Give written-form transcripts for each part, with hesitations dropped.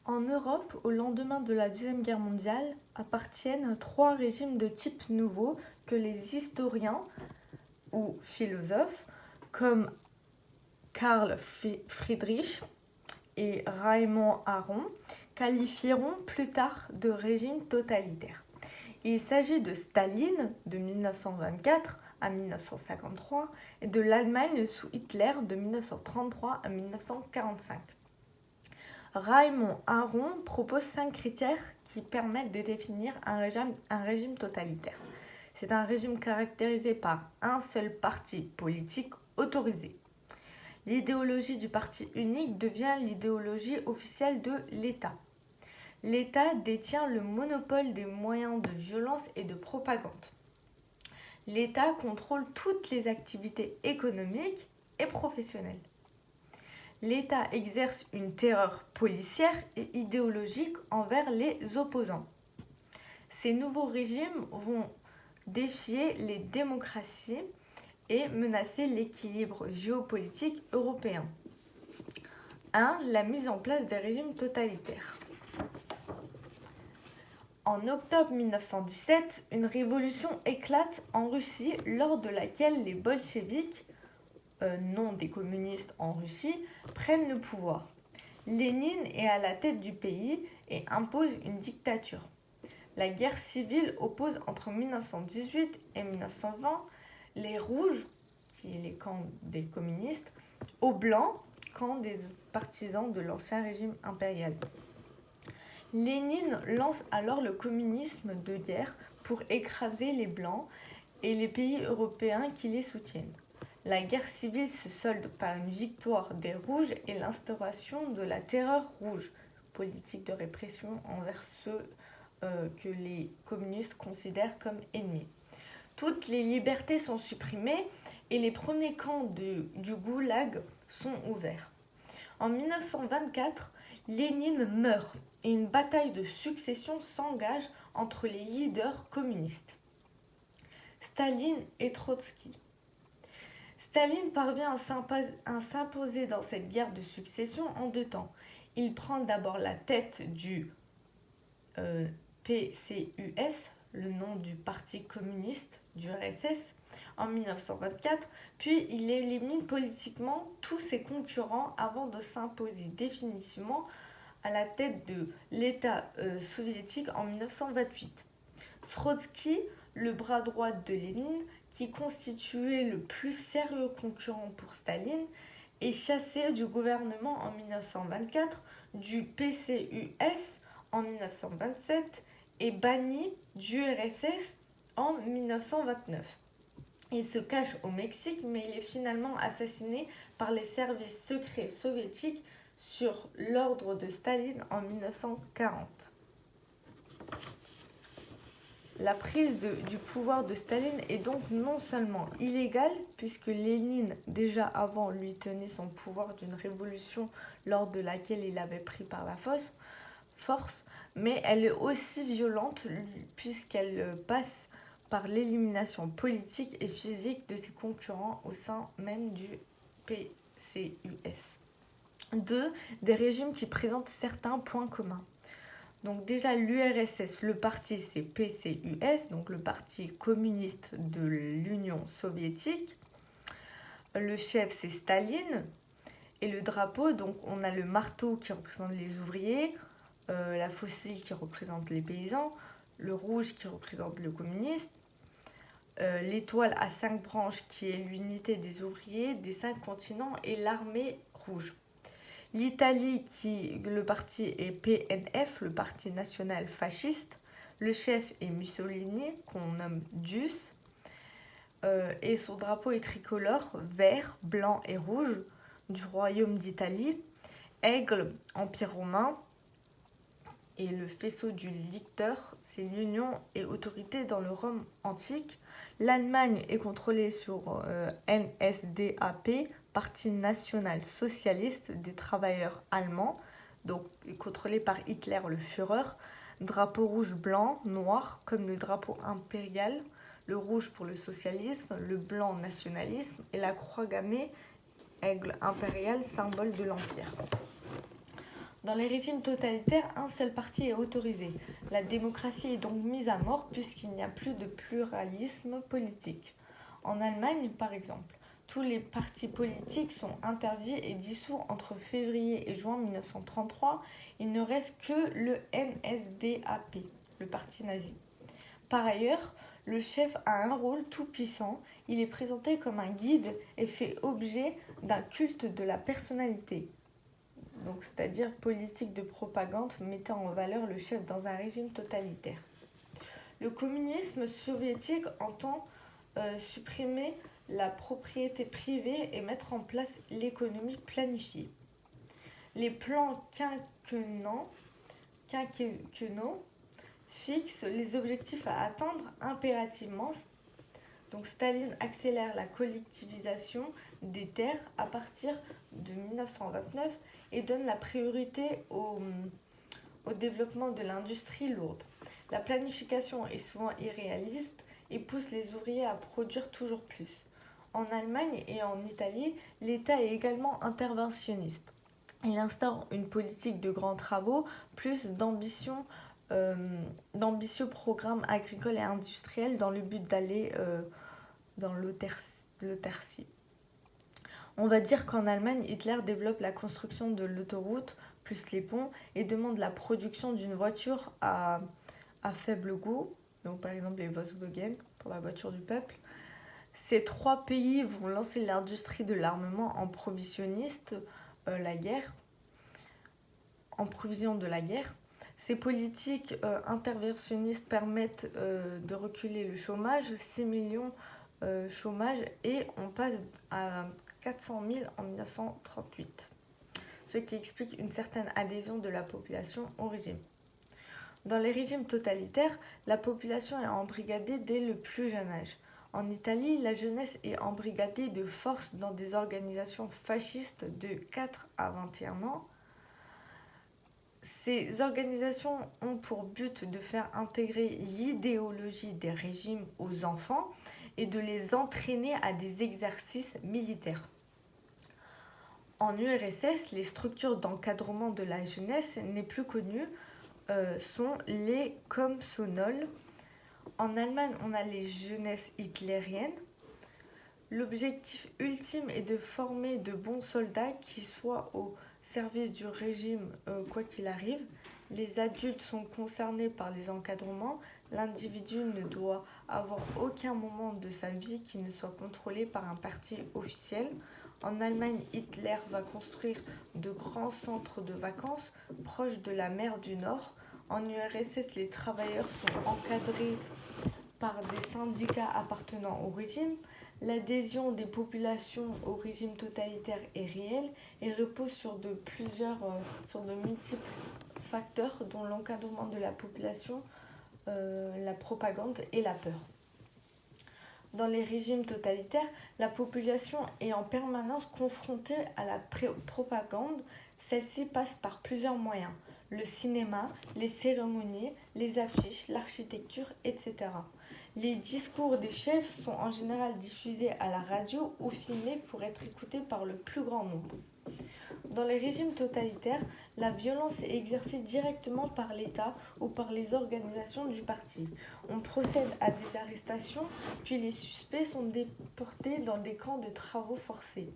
En Europe, au lendemain de la Deuxième Guerre mondiale, appartiennent trois régimes de type nouveau que les historiens ou philosophes comme Karl Friedrich et Raymond Aron qualifieront plus tard de régime totalitaire. Il s'agit de Staline de 1924 à 1953 et de l'Allemagne sous Hitler de 1933 à 1945. Raymond Aron propose 5 critères qui permettent de définir un régime totalitaire. C'est un régime caractérisé par un seul parti politique autorisé. L'idéologie du parti unique devient l'idéologie officielle de l'État. L'État détient le monopole des moyens de violence et de propagande. L'État contrôle toutes les activités économiques et professionnelles. L'État exerce une terreur policière et idéologique envers les opposants. Ces nouveaux régimes vont défier les démocraties et menacer l'équilibre géopolitique européen. 1. La mise en place des régimes totalitaires. En octobre 1917, une révolution éclate en Russie lors de laquelle les bolcheviks, non des communistes en Russie, prennent le pouvoir. Lénine est à la tête du pays et impose une dictature. La guerre civile oppose entre 1918 et 1920 les rouges, qui est les camps des communistes, aux blancs, camp des partisans de l'ancien régime impérial. Lénine lance alors le communisme de guerre pour écraser les blancs et les pays européens qui les soutiennent. La guerre civile se solde par une victoire des rouges et l'instauration de la terreur rouge, politique de répression envers ceux que les communistes considèrent comme ennemis. Toutes les libertés sont supprimées et les premiers camps du goulag sont ouverts. En 1924, Lénine meurt et une bataille de succession s'engage entre les leaders communistes. Staline et Trotsky. Staline parvient à s'imposer dans cette guerre de succession en 2 temps. Il prend d'abord la tête du PCUS, le nom du Parti communiste du RSS, en 1924, puis il élimine politiquement tous ses concurrents avant de s'imposer définitivement à la tête de l'État soviétique en 1928. Trotsky, le bras droit de Lénine, qui constituait le plus sérieux concurrent pour Staline, est chassé du gouvernement en 1924, du PCUS en 1927 et banni du RSS en 1929. Il se cache au Mexique, mais il est finalement assassiné par les services secrets soviétiques sur l'ordre de Staline en 1940. La prise du pouvoir de Staline est donc non seulement illégale, puisque Lénine, déjà avant, lui tenait son pouvoir d'une révolution lors de laquelle il avait pris par la force, mais elle est aussi violente, puisqu'elle passe par l'élimination politique et physique de ses concurrents au sein même du PCUS. 2. Des régimes qui présentent certains points communs. Donc déjà l'URSS, le parti c'est PCUS, donc le parti communiste de l'Union soviétique. Le chef c'est Staline et le drapeau, donc on a le marteau qui représente les ouvriers, la faucille qui représente les paysans, le rouge qui représente le communiste, l'étoile à 5 branches qui est l'unité des ouvriers des 5 continents et l'armée rouge. L'Italie, le parti est PNF, le Parti national fasciste. Le chef est Mussolini, qu'on nomme Dus. Et son drapeau est tricolore, vert, blanc et rouge, du royaume d'Italie. Aigle, Empire romain. Et le faisceau du licteur, c'est l'union et autorité dans le Rome antique. L'Allemagne est contrôlée sur NSDAP, Parti national socialiste des travailleurs allemands, donc contrôlé par Hitler le Führer. Drapeau rouge, blanc, noir, comme le drapeau impérial, le rouge pour le socialisme, le blanc nationalisme et la croix gammée, aigle impérial, symbole de l'empire. Dans les régimes totalitaires, un seul parti est autorisé. La démocratie est donc mise à mort puisqu'il n'y a plus de pluralisme politique. En Allemagne, par exemple, tous les partis politiques sont interdits et dissous entre février et juin 1933. Il ne reste que le NSDAP, le parti nazi. Par ailleurs, le chef a un rôle tout puissant. Il est présenté comme un guide et fait objet d'un culte de la personnalité. Donc, c'est-à-dire politique de propagande mettant en valeur le chef dans un régime totalitaire. Le communisme soviétique entend supprimer la propriété privée et mettre en place l'économie planifiée. Les plans quinquennaux fixent les objectifs à atteindre impérativement. Donc Staline accélère la collectivisation des terres à partir de 1929 et donne la priorité au développement de l'industrie lourde. La planification est souvent irréaliste et pousse les ouvriers à produire toujours plus. En Allemagne et en Italie, l'État est également interventionniste. Il instaure une politique de grands travaux, plus d'ambitieux programmes agricoles et industriels dans le but d'aller dans l'autarcie. On va dire qu'en Allemagne, Hitler développe la construction de l'autoroute plus les ponts et demande la production d'une voiture à faible coût, donc par exemple les Volkswagen pour la voiture du peuple. Ces trois pays vont lancer l'industrie de l'armement en provisionniste en provision de la guerre. Ces politiques interventionnistes permettent de reculer le chômage, 6 millions chômage, et on passe à 400 000 en 1938, ce qui explique une certaine adhésion de la population au régime. Dans les régimes totalitaires, la population est embrigadée dès le plus jeune âge. En Italie, la jeunesse est embrigadée de force dans des organisations fascistes de 4 à 21 ans. Ces organisations ont pour but de faire intégrer l'idéologie des régimes aux enfants et de les entraîner à des exercices militaires. En URSS, les structures d'encadrement de la jeunesse n'est plus connues, sont les Komsomol. En Allemagne, on a les jeunesses hitlériennes. L'objectif ultime est de former de bons soldats qui soient au service du régime quoi qu'il arrive. Les adultes sont concernés par les encadrements. L'individu ne doit avoir aucun moment de sa vie qui ne soit contrôlé par un parti officiel. En Allemagne, Hitler va construire de grands centres de vacances proches de la mer du Nord. En URSS, les travailleurs sont encadrés par des syndicats appartenant au régime. L'adhésion des populations au régime totalitaire est réelle et repose sur de multiples facteurs dont l'encadrement de la population, la propagande et la peur. Dans les régimes totalitaires, la population est en permanence confrontée à la propagande. Celle-ci passe par plusieurs moyens: le cinéma, les cérémonies, les affiches, l'architecture, etc. Les discours des chefs sont en général diffusés à la radio ou filmés pour être écoutés par le plus grand nombre. Dans les régimes totalitaires, la violence est exercée directement par l'État ou par les organisations du parti. On procède à des arrestations, puis les suspects sont déportés dans des camps de travaux forcés.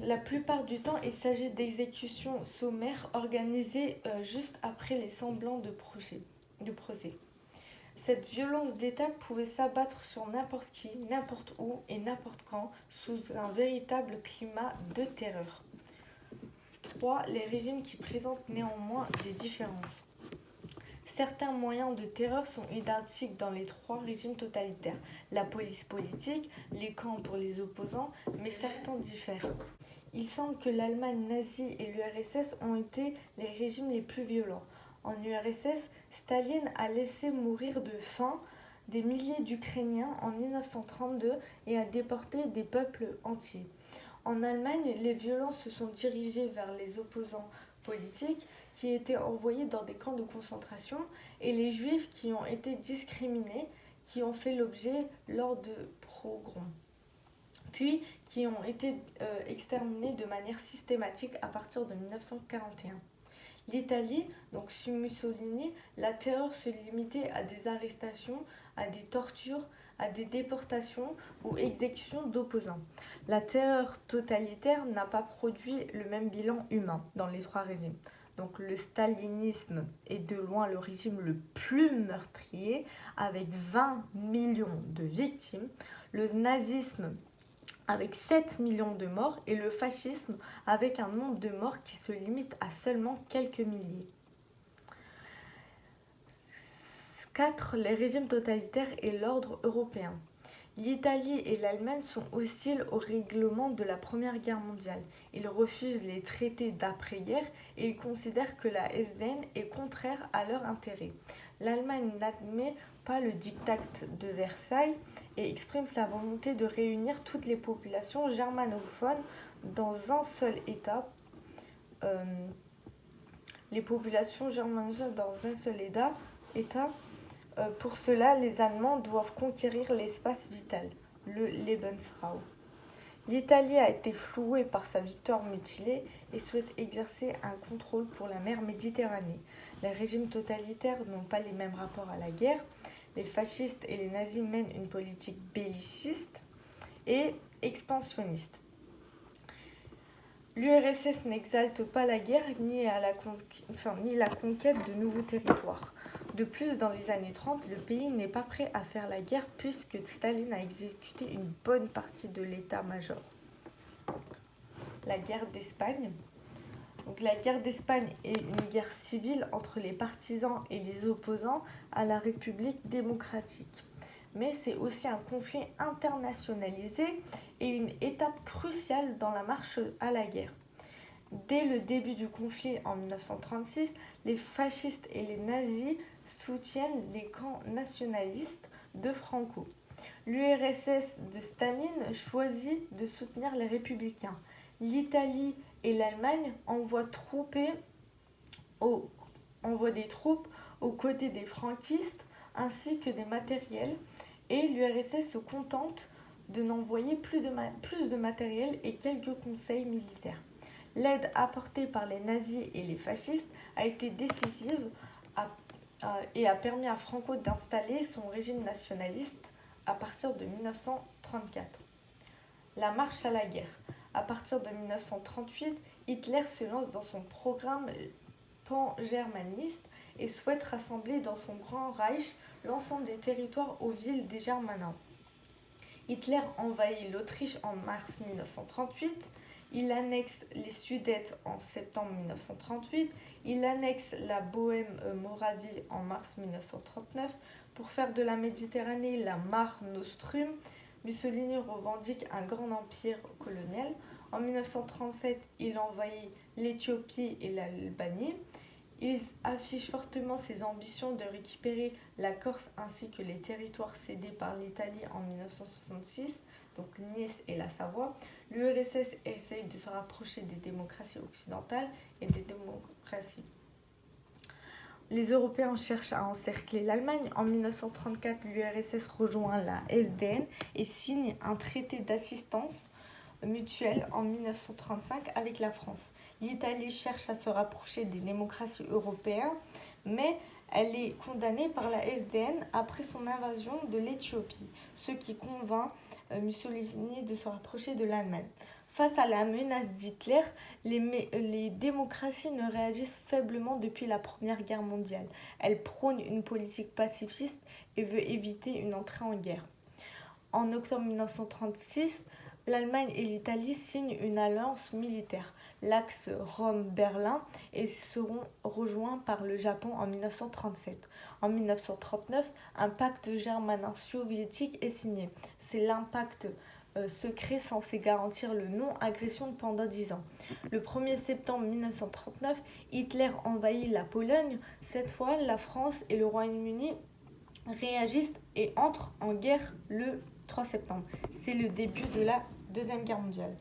La plupart du temps, il s'agit d'exécutions sommaires organisées juste après les semblants de procès. Cette violence d'État pouvait s'abattre sur n'importe qui, n'importe où et n'importe quand, sous un véritable climat de terreur. 3. Les régimes qui présentent néanmoins des différences. Certains moyens de terreur sont identiques dans les trois régimes totalitaires. La police politique, les camps pour les opposants, mais certains diffèrent. Il semble que l'Allemagne nazie et l'URSS ont été les régimes les plus violents. En URSS, Staline a laissé mourir de faim des milliers d'Ukrainiens en 1932 et a déporté des peuples entiers. En Allemagne, les violences se sont dirigées vers les opposants politiques qui étaient envoyés dans des camps de concentration et les juifs qui ont été discriminés, qui ont fait l'objet lors de pogroms. puis qui ont été exterminés de manière systématique à partir de 1941. L'Italie, donc sous Mussolini, la terreur se limitait à des arrestations, à des tortures, à des déportations ou exécutions d'opposants. La terreur totalitaire n'a pas produit le même bilan humain dans les trois régimes. Donc le stalinisme est de loin le régime le plus meurtrier avec 20 millions de victimes, le nazisme avec 7 millions de morts et le fascisme avec un nombre de morts qui se limite à seulement quelques milliers. 4. Les régimes totalitaires et l'ordre européen. L'Italie et l'Allemagne sont hostiles au règlement de la Première Guerre mondiale. Ils refusent les traités d'après-guerre et ils considèrent que la SDN est contraire à leurs intérêts. L'Allemagne n'admet pas le diktat de Versailles et exprime sa volonté de réunir toutes les populations germanophones dans un seul État. Pour cela, les Allemands doivent conquérir l'espace vital, le Lebensraum. L'Italie a été flouée par sa victoire mutilée et souhaite exercer un contrôle pour la mer Méditerranée. Les régimes totalitaires n'ont pas les mêmes rapports à la guerre. Les fascistes et les nazis mènent une politique belliciste et expansionniste. L'URSS n'exalte pas la guerre ni la conquête de nouveaux territoires. De plus, dans les années 30, le pays n'est pas prêt à faire la guerre puisque Staline a exécuté une bonne partie de l'état-major. La guerre d'Espagne. Donc, la guerre d'Espagne est une guerre civile entre les partisans et les opposants à la République démocratique. Mais c'est aussi un conflit internationalisé et une étape cruciale dans la marche à la guerre. Dès le début du conflit en 1936, les fascistes et les nazis soutiennent les camps nationalistes de Franco. L'URSS de Staline choisit de soutenir les républicains. L'Italie et l'Allemagne envoient des troupes aux côtés des franquistes ainsi que des matériels et l'URSS se contente de n'envoyer plus de matériel et quelques conseils militaires. L'aide apportée par les nazis et les fascistes a été décisive et a permis à Franco d'installer son régime nationaliste à partir de 1934. La marche à la guerre. À partir de 1938, Hitler se lance dans son programme pan-germaniste et souhaite rassembler dans son grand Reich l'ensemble des territoires aux villes des Germanins. Hitler envahit l'Autriche en mars 1938, il annexe les Sudètes en septembre 1938, il annexe la Bohême-Moravie en mars 1939 pour faire de la Méditerranée la Mare Nostrum. Mussolini revendique un grand empire colonial. En 1937, il envahit l'Éthiopie et l'Albanie. Il affiche fortement ses ambitions de récupérer la Corse ainsi que les territoires cédés par l'Italie en 1966, donc Nice et la Savoie. L'URSS essaye de se rapprocher des démocraties occidentales et des démocraties. Les Européens cherchent à encercler l'Allemagne. En 1934, l'URSS rejoint la SDN et signe un traité d'assistance mutuelle en 1935 avec la France. L'Italie cherche à se rapprocher des démocraties européennes, mais elle est condamnée par la SDN après son invasion de l'Éthiopie, ce qui convainc Mussolini de se rapprocher de l'Allemagne. Face à la menace d'Hitler, les démocraties ne réagissent faiblement depuis la Première Guerre mondiale. Elles prônent une politique pacifiste et veulent éviter une entrée en guerre. En octobre 1936, l'Allemagne et l'Italie signent une alliance militaire, l'axe Rome-Berlin, et seront rejoints par le Japon en 1937. En 1939, un pacte germano-soviétique est signé. C'est l'impact secret censé garantir le non-agression pendant 10 ans. Le 1er septembre 1939, Hitler envahit la Pologne. Cette fois, la France et le Royaume-Uni réagissent et entrent en guerre le 3 septembre. C'est le début de la Deuxième Guerre mondiale.